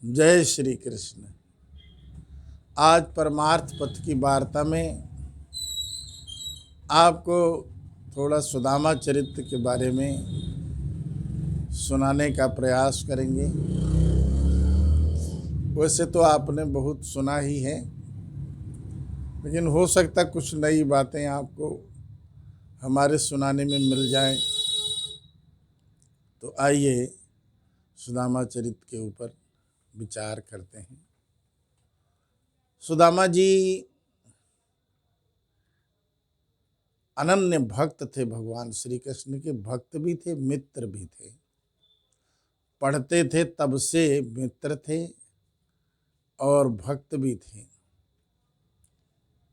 जय श्री कृष्ण। आज परमार्थ पथ की वार्ता में आपको थोड़ा सुदामा चरित्र के बारे में सुनाने का प्रयास करेंगे। वैसे तो आपने बहुत सुना ही है, लेकिन हो सकता कुछ नई बातें आपको हमारे सुनाने में मिल जाएं। तो आइए सुदामा चरित्र के ऊपर विचार करते हैं। सुदामा जी अनन्य भक्त थे, भगवान श्री कृष्ण के भक्त भी थे, मित्र भी थे। पढ़ते थे तब से मित्र थे और भक्त भी थे।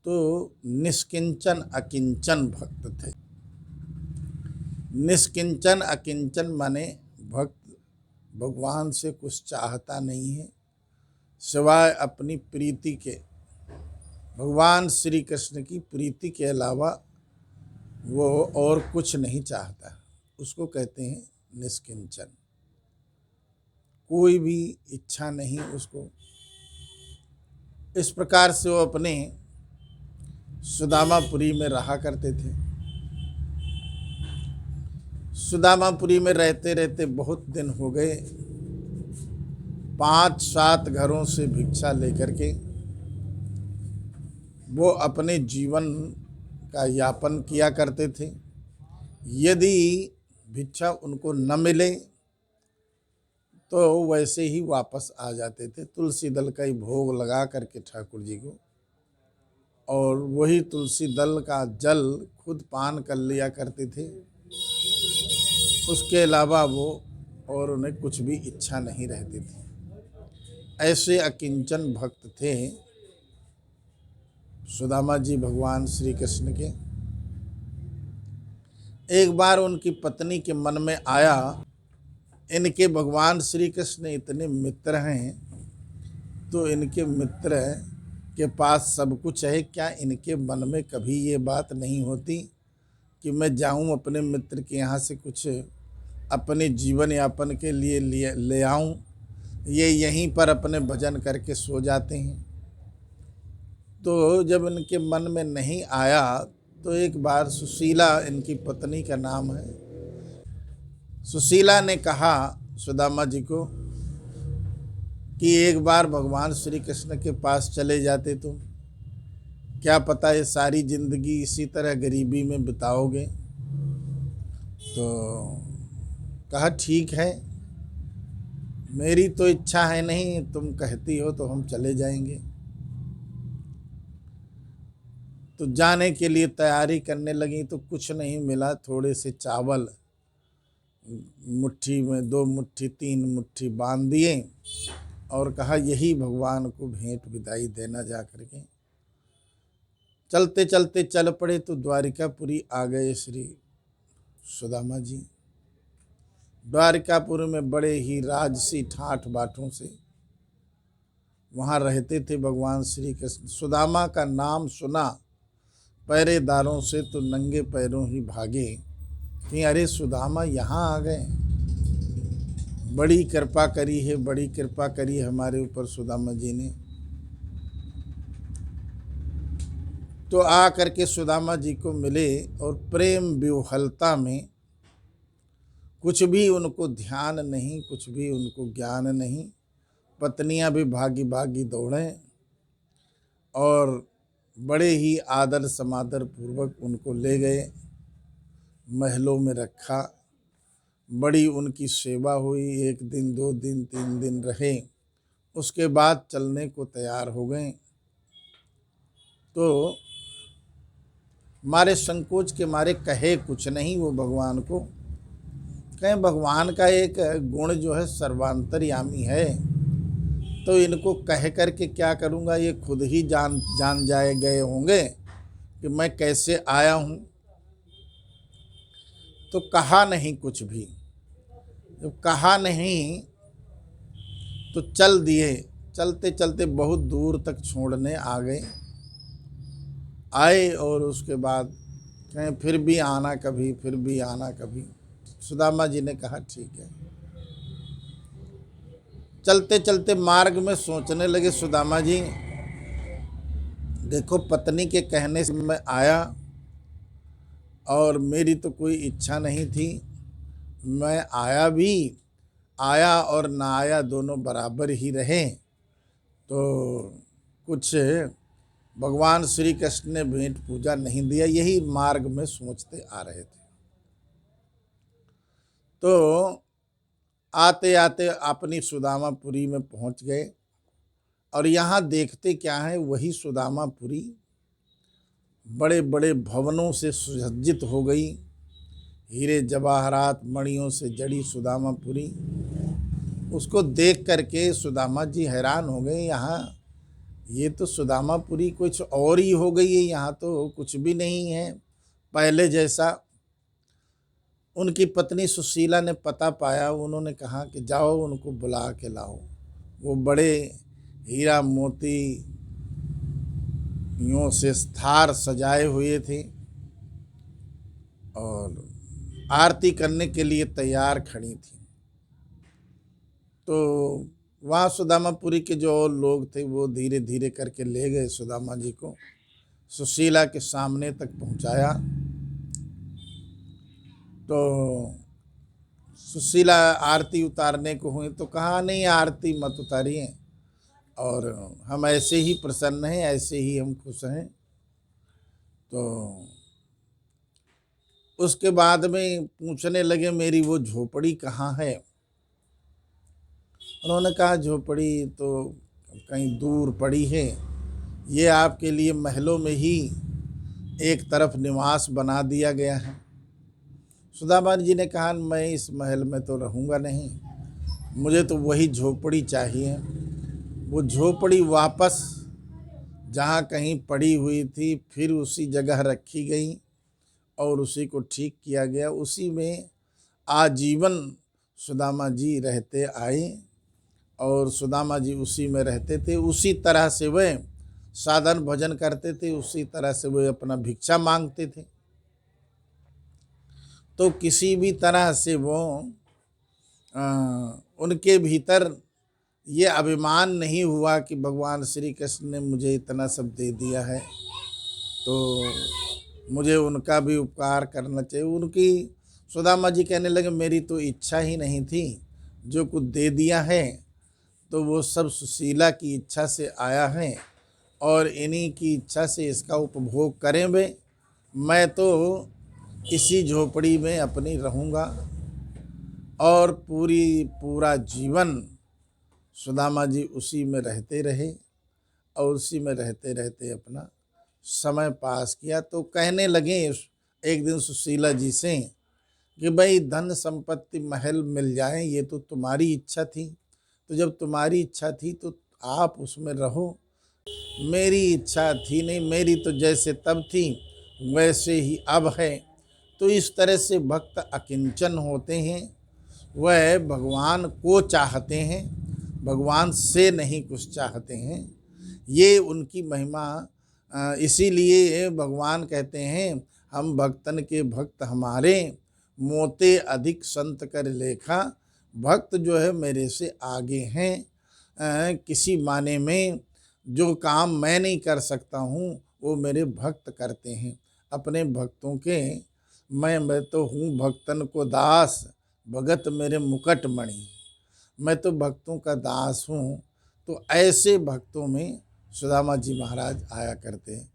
तो निष्किंचन अकिंचन भक्त थे। निष्किंचन अकिंचन माने भक्त भगवान से कुछ चाहता नहीं है सिवाय अपनी प्रीति के। भगवान श्री कृष्ण की प्रीति के अलावा वो और कुछ नहीं चाहता। उसको कहते हैं निष्किंचन। कोई भी इच्छा नहीं उसको। इस प्रकार से वो अपने सुदामापुरी में रहा करते थे। सुदामापुरी में रहते रहते बहुत दिन हो गए। 5-7 घरों से भिक्षा लेकर के वो अपने जीवन का यापन किया करते थे। यदि भिक्षा उनको न मिले तो वैसे ही वापस आ जाते थे। तुलसी दल का ही भोग लगा करके ठाकुर जी को, और वही तुलसी दल का जल खुद पान कर लिया करते थे। उसके अलावा वो और उन्हें कुछ भी इच्छा नहीं रहती थी। ऐसे अकिंचन भक्त थे सुदामा जी भगवान श्री कृष्ण के। एक बार उनकी पत्नी के मन में आया, इनके भगवान श्री कृष्ण इतने मित्र हैं, तो इनके मित्र के पास सब कुछ है, क्या इनके मन में कभी ये बात नहीं होती कि मैं जाऊं अपने मित्र के यहाँ से कुछ अपने जीवन यापन के लिए ले आऊं? ये यहीं पर अपने भजन करके सो जाते हैं। तो जब इनके मन में नहीं आया तो एक बार सुशीला, इनकी पत्नी का नाम है, सुशीला ने कहा सुदामा जी को कि एक बार भगवान श्री कृष्ण के पास चले जाते तुम, क्या पता ये सारी जिंदगी इसी तरह गरीबी में बिताओगे। तो कहा ठीक है, मेरी तो इच्छा है नहीं, तुम कहती हो तो हम चले जाएंगे। तो जाने के लिए तैयारी करने लगी तो कुछ नहीं मिला। थोड़े से चावल मुट्ठी में 2 मुट्ठी 3 मुट्ठी बांध दिए और कहा यही भगवान को भेंट विदाई देना जा करके। चलते चलते चल पड़े तो द्वारिकापुरी आ गए श्री सुदामा जी। द्वारिकापुर में बड़े ही राजसी ठाठ बाठों से वहाँ रहते थे भगवान श्री कृष्ण। सुदामा का नाम सुना पहरेदारों से तो नंगे पैरों ही भागे कि अरे सुदामा यहाँ आ गए, बड़ी कृपा करी है, बड़ी कृपा करी हमारे ऊपर सुदामा जी ने। तो आ करके सुदामा जी को मिले और प्रेम विह्वलता में कुछ भी उनको ध्यान नहीं, कुछ भी उनको ज्ञान नहीं। पत्नियां भी भागी भागी दौड़ें और बड़े ही आदर समादर पूर्वक उनको ले गए, महलों में रखा। बड़ी उनकी सेवा हुई। 1 दिन 2 दिन 3 दिन रहे, उसके बाद चलने को तैयार हो गए। तो मारे संकोच के मारे कहे कुछ नहीं वो भगवान को। कहें भगवान का एक गुण जो है सर्वांतर्यामी है, तो इनको कह करके क्या करूँगा, ये खुद ही जान जाए गए होंगे कि मैं कैसे आया हूँ। तो कहा नहीं कुछ भी। जब कहा नहीं तो चल दिए। चलते चलते बहुत दूर तक छोड़ने आ गए। आए और उसके बाद कहें फिर भी आना कभी, फिर भी आना कभी। सुदामा जी ने कहा ठीक है। चलते चलते मार्ग में सोचने लगे सुदामा जी, देखो पत्नी के कहने से मैं आया और मेरी तो कोई इच्छा नहीं थी, मैं आया और ना आया दोनों बराबर ही रहे। तो कुछ भगवान श्री कृष्ण ने भेंट पूजा नहीं दिया, यही मार्ग में सोचते आ रहे थे। तो आते आते अपनी सुदामापुरी में पहुंच गए और यहाँ देखते क्या है, वही सुदामापुरी बड़े बड़े भवनों से सुसज्जित हो गई, हीरे जवाहरात मणियों से जड़ी सुदामापुरी। उसको देख करके सुदामा जी हैरान हो गए, यहाँ ये तो सुदामापुरी कुछ और ही हो गई है, यहाँ तो कुछ भी नहीं है पहले जैसा। उनकी पत्नी सुशीला ने पता पाया, उन्होंने कहा कि जाओ उनको बुला के लाओ। वो बड़े हीरा मोती यूँ से थार सजाए हुए थे और आरती करने के लिए तैयार खड़ी थी। तो वहाँ सुदामापुरी के जो और लोग थे वो धीरे धीरे करके ले गए सुदामा जी को, सुशीला के सामने तक पहुँचाया। तो सुशीला आरती उतारने को हुई तो कहा, नहीं आरती मत उतारिए, और हम ऐसे ही प्रसन्न हैं, ऐसे ही हम खुश हैं। तो उसके बाद में पूछने लगे मेरी वो झोपड़ी कहाँ है। उन्होंने कहा झोपड़ी तो कहीं दूर पड़ी है, ये आपके लिए महलों में ही एक तरफ निवास बना दिया गया है। सुदामा जी ने कहा मैं इस महल में तो रहूँगा नहीं, मुझे तो वही झोपड़ी चाहिए। वो झोपड़ी वापस जहाँ कहीं पड़ी हुई थी फिर उसी जगह रखी गई और उसी को ठीक किया गया। उसी में आजीवन सुदामा जी रहते आए और सुदामा जी उसी में रहते थे। उसी तरह से वे साधन भजन करते थे, उसी तरह से वे अपना भिक्षा मांगते थे। तो किसी भी तरह से वो उनके भीतर ये अभिमान नहीं हुआ कि भगवान श्री कृष्ण ने मुझे इतना सब दे दिया है तो मुझे उनका भी उपकार करना चाहिए। उनकी सुदामा जी कहने लगे मेरी तो इच्छा ही नहीं थी, जो कुछ दे दिया है तो वो सब सुशीला की इच्छा से आया है और इन्हीं की इच्छा से इसका उपभोग करें वे। मैं तो इसी झोपड़ी में अपनी रहूँगा और पूरा जीवन सुदामा जी उसी में रहते रहे और उसी में रहते रहते अपना समय पास किया। तो कहने लगे एक दिन सुशीला जी से कि भाई धन संपत्ति महल मिल जाए ये तो तुम्हारी इच्छा थी, तो जब तुम्हारी इच्छा थी तो आप उसमें रहो, मेरी इच्छा थी नहीं, मेरी तो जैसे तब थी वैसे ही अब है। तो इस तरह से भक्त अकिंचन होते हैं, वह भगवान को चाहते हैं, भगवान से नहीं कुछ चाहते हैं। ये उनकी महिमा, इसीलिए भगवान कहते हैं हम भक्तन के भक्त हमारे, मोते अधिक संत कर लेखा। भक्त जो है मेरे से आगे हैं। किसी माने में जो काम मैं नहीं कर सकता हूँ वो मेरे भक्त करते हैं। अपने भक्तों के मैं तो हूँ भक्तन को दास, भगत मेरे मुकट मणि। मैं तो भक्तों का दास हूँ। तो ऐसे भक्तों में सुदामा जी महाराज आया करते हैं।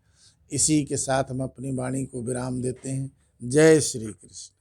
इसी के साथ हम अपनी वाणी को विराम देते हैं। जय श्री कृष्ण।